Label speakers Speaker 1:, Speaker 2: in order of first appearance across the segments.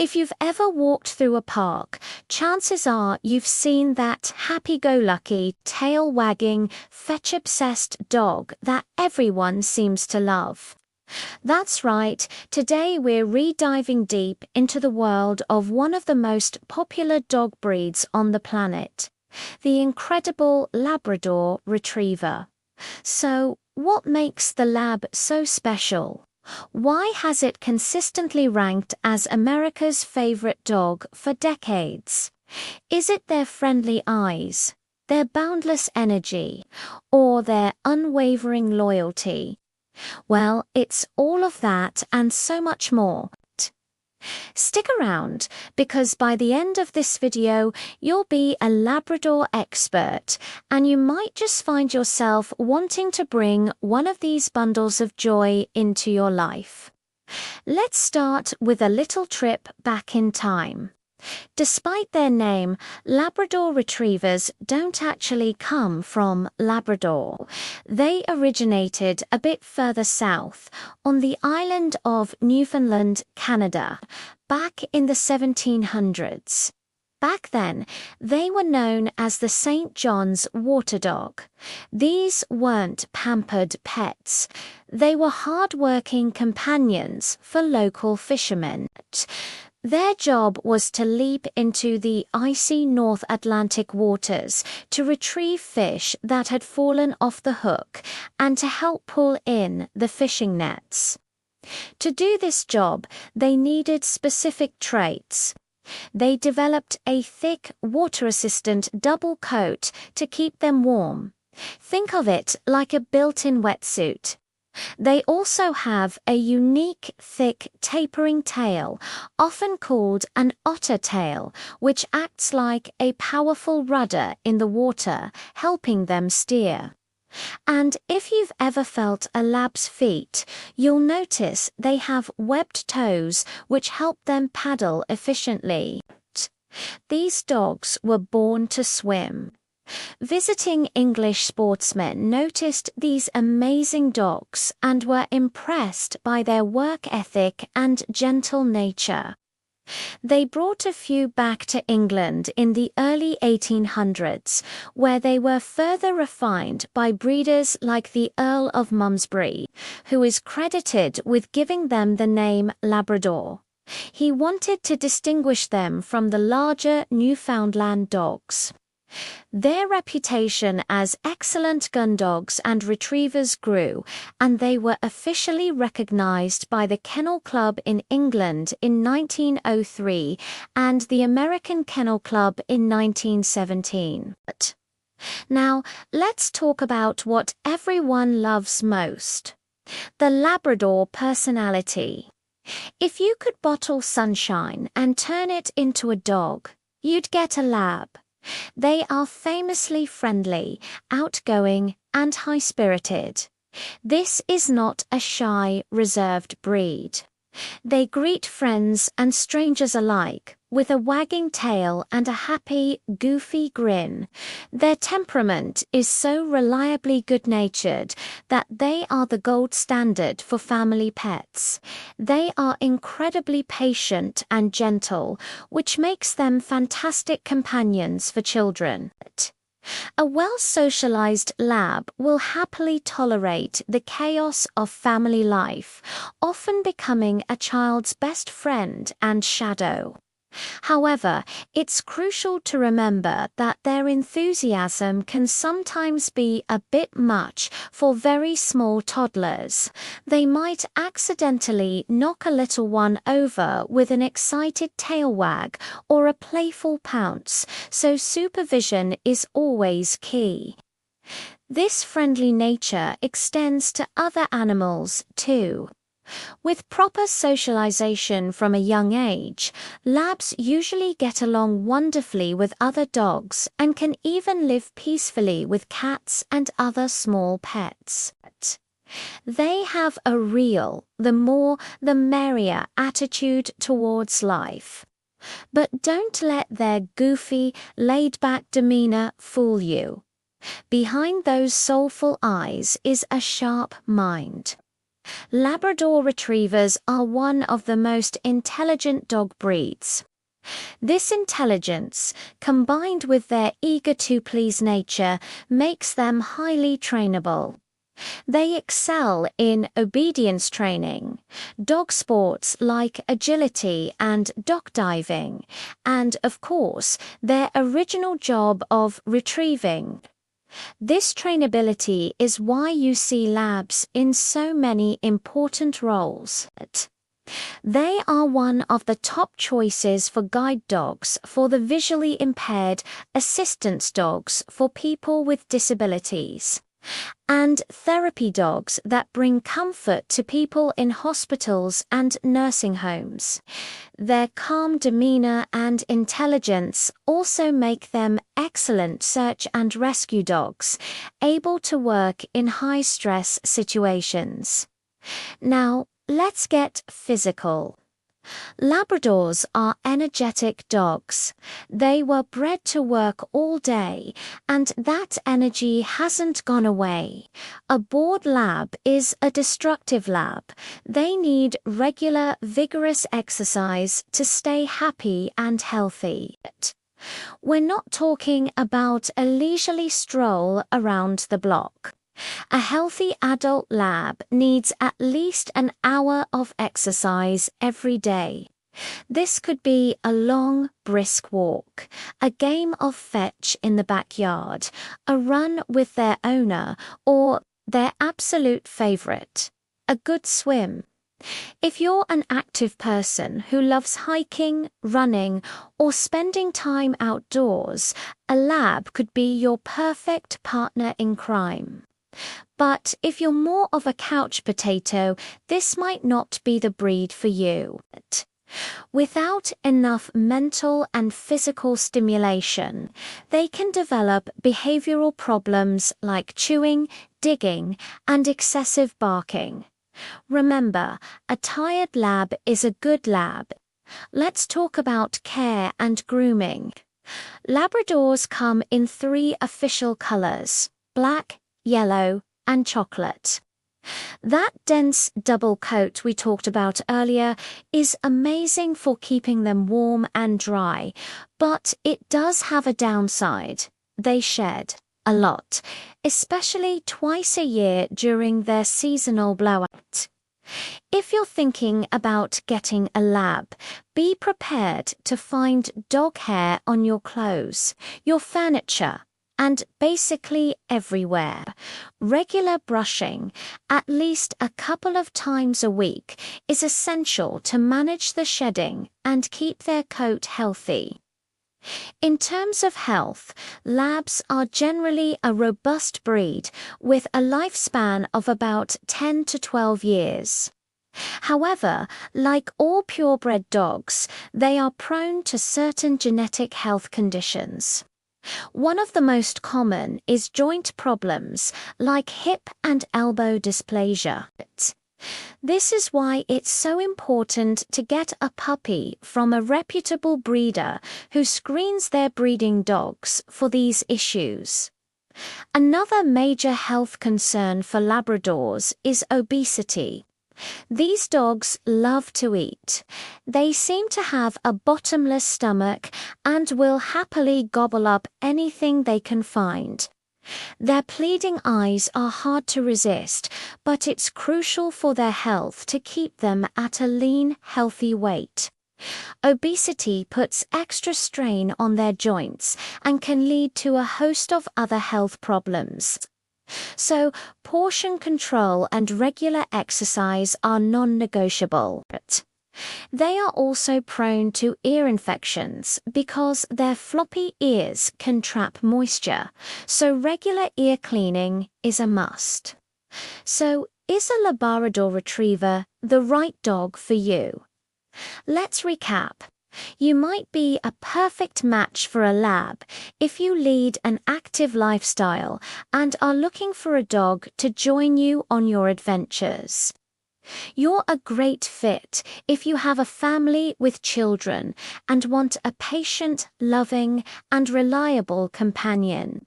Speaker 1: If you've ever walked through a park, chances are you've seen that happy-go-lucky, tail-wagging, fetch-obsessed dog that everyone seems to love. That's right, today we're re-diving deep into the world of one of the most popular dog breeds on the planet, the incredible Labrador Retriever. So, what makes the Lab so special? Why has it consistently ranked as America's favorite dog for decades? Is it their friendly eyes, their boundless energy, or their unwavering loyalty? Well, it's all of that and so much more. Stick around, because by the end of this video, you'll be a Labrador expert, and you might just find yourself wanting to bring one of these bundles of joy into your life. Let's start with a little trip back in time. Despite their name, Labrador Retrievers don't actually come from Labrador. They originated a bit further south, on the island of Newfoundland, Canada, back in the 1700s. Back then, they were known as the St. John's Water Dog. These weren't pampered pets. They were hard-working companions for local fishermen. Their job was to leap into the icy North Atlantic waters to retrieve fish that had fallen off the hook and to help pull in the fishing nets. To do this job, they needed specific traits. They developed a thick, water-resistant double coat to keep them warm. Think of it like a built-in wetsuit. They also have a unique, thick, tapering tail, often called an otter tail, which acts like a powerful rudder in the water, helping them steer. And if you've ever felt a lab's feet, you'll notice they have webbed toes which help them paddle efficiently. These dogs were born to swim. Visiting English sportsmen noticed these amazing dogs and were impressed by their work ethic and gentle nature. They brought a few back to England in the early 1800s, where they were further refined by breeders like the Earl of Malmesbury, who is credited with giving them the name Labrador. He wanted to distinguish them from the larger Newfoundland dogs. Their reputation as excellent gun dogs and retrievers grew, and they were officially recognized by the Kennel Club in England in 1903 and the American Kennel Club in 1917. Now, let's talk about what everyone loves most: the Labrador personality. If you could bottle sunshine and turn it into a dog, you'd get a Lab. They are famously friendly, outgoing, and high-spirited. This is not a shy, reserved breed. They greet friends and strangers alike with a wagging tail and a happy, goofy grin. Their temperament is so reliably good-natured that they are the gold standard for family pets. They are incredibly patient and gentle, which makes them fantastic companions for children. A well-socialized Lab will happily tolerate the chaos of family life, often becoming a child's best friend and shadow. However, it's crucial to remember that their enthusiasm can sometimes be a bit much for very small toddlers. They might accidentally knock a little one over with an excited tail wag or a playful pounce, so supervision is always key. This friendly nature extends to other animals too. With proper socialization from a young age, Labs usually get along wonderfully with other dogs and can even live peacefully with cats and other small pets. They have a real, the more the merrier attitude towards life. But don't let their goofy, laid-back demeanor fool you. Behind those soulful eyes is a sharp mind. Labrador Retrievers are one of the most intelligent dog breeds. This intelligence, combined with their eager-to-please nature, makes them highly trainable. They excel in obedience training, dog sports like agility and dock diving, and, of course, their original job of retrieving. This trainability is why you see labs in so many important roles. They are one of the top choices for guide dogs for the visually impaired, assistance dogs for people with disabilities, and therapy dogs that bring comfort to people in hospitals and nursing homes. Their calm demeanor and intelligence also make them excellent search and rescue dogs, able to work in high-stress situations. Now, let's get physical. Labradors are energetic dogs. They were bred to work all day, and that energy hasn't gone away. A bored lab is a destructive lab. They need regular, vigorous exercise to stay happy and healthy. We're not talking about a leisurely stroll around the block. A healthy adult lab needs at least an hour of exercise every day. This could be a long, brisk walk, a game of fetch in the backyard, a run with their owner, or their absolute favorite, a good swim. If you're an active person who loves hiking, running, or spending time outdoors, a lab could be your perfect partner in crime. But if you're more of a couch potato, this might not be the breed for you. Without enough mental and physical stimulation, they can develop behavioral problems like chewing, digging, and excessive barking. Remember, a tired lab is a good lab. Let's talk about care and grooming. Labradors come in 3 official colors: black, yellow, and chocolate. That dense double coat we talked about earlier is amazing for keeping them warm and dry, but it does have a downside. They shed a lot, especially twice a year during their seasonal blowout. If you're thinking about getting a lab, be prepared to find dog hair on your clothes, your furniture, and basically everywhere. Regular brushing, at least a couple of times a week, is essential to manage the shedding and keep their coat healthy. In terms of health, labs are generally a robust breed with a lifespan of about 10 to 12 years. However, like all purebred dogs, they are prone to certain genetic health conditions. One of the most common is joint problems like hip and elbow dysplasia. This is why it's so important to get a puppy from a reputable breeder who screens their breeding dogs for these issues. Another major health concern for Labradors is obesity. These dogs love to eat. They seem to have a bottomless stomach and will happily gobble up anything they can find. Their pleading eyes are hard to resist, but it's crucial for their health to keep them at a lean, healthy weight. Obesity puts extra strain on their joints and can lead to a host of other health problems. So, portion control and regular exercise are non-negotiable. They are also prone to ear infections because their floppy ears can trap moisture, so regular ear cleaning is a must. So, is a Labrador Retriever the right dog for you? Let's recap. You might be a perfect match for a lab if you lead an active lifestyle and are looking for a dog to join you on your adventures. You're a great fit if you have a family with children and want a patient, loving, and reliable companion.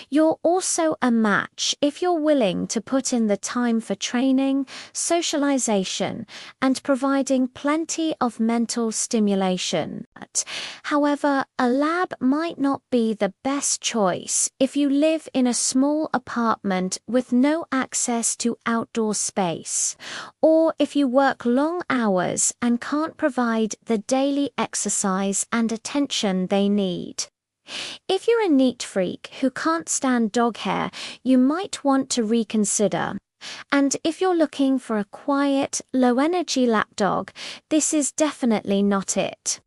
Speaker 1: You're also a match if you're willing to put in the time for training, socialization, and providing plenty of mental stimulation. However, a lab might not be the best choice if you live in a small apartment with no access to outdoor space, or if you work long hours and can't provide the daily exercise and attention they need. If you're a neat freak who can't stand dog hair, you might want to reconsider. And if you're looking for a quiet, low-energy lapdog, this is definitely not it.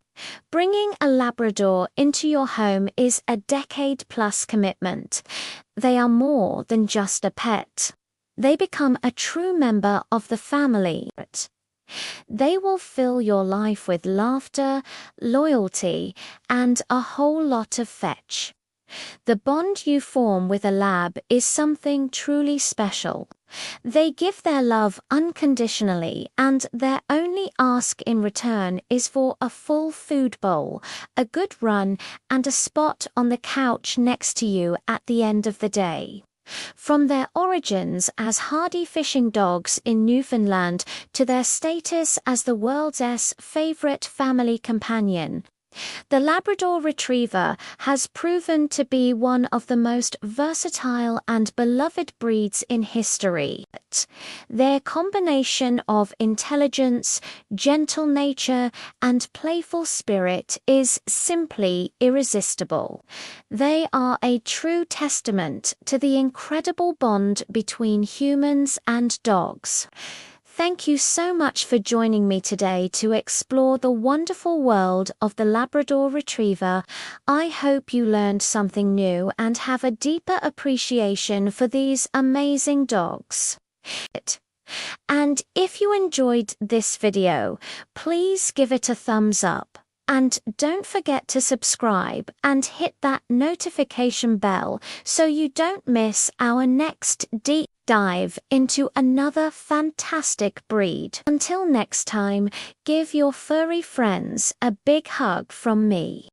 Speaker 1: Bringing a Labrador into your home is a decade-plus commitment. They are more than just a pet. They become a true member of the family. They will fill your life with laughter, loyalty, and a whole lot of fetch. The bond you form with a lab is something truly special. They give their love unconditionally, and their only ask in return is for a full food bowl, a good run, and a spot on the couch next to you at the end of the day. From their origins as hardy fishing dogs in Newfoundland to their status as the world's favorite family companion, the Labrador Retriever has proven to be one of the most versatile and beloved breeds in history. Their combination of intelligence, gentle nature, and playful spirit is simply irresistible. They are a true testament to the incredible bond between humans and dogs. Thank you so much for joining me today to explore the wonderful world of the Labrador Retriever. I hope you learned something new and have a deeper appreciation for these amazing dogs. And if you enjoyed this video, please give it a thumbs up. And don't forget to subscribe and hit that notification bell so you don't miss our next deep dive into another fantastic breed. Until next time, give your furry friends a big hug from me.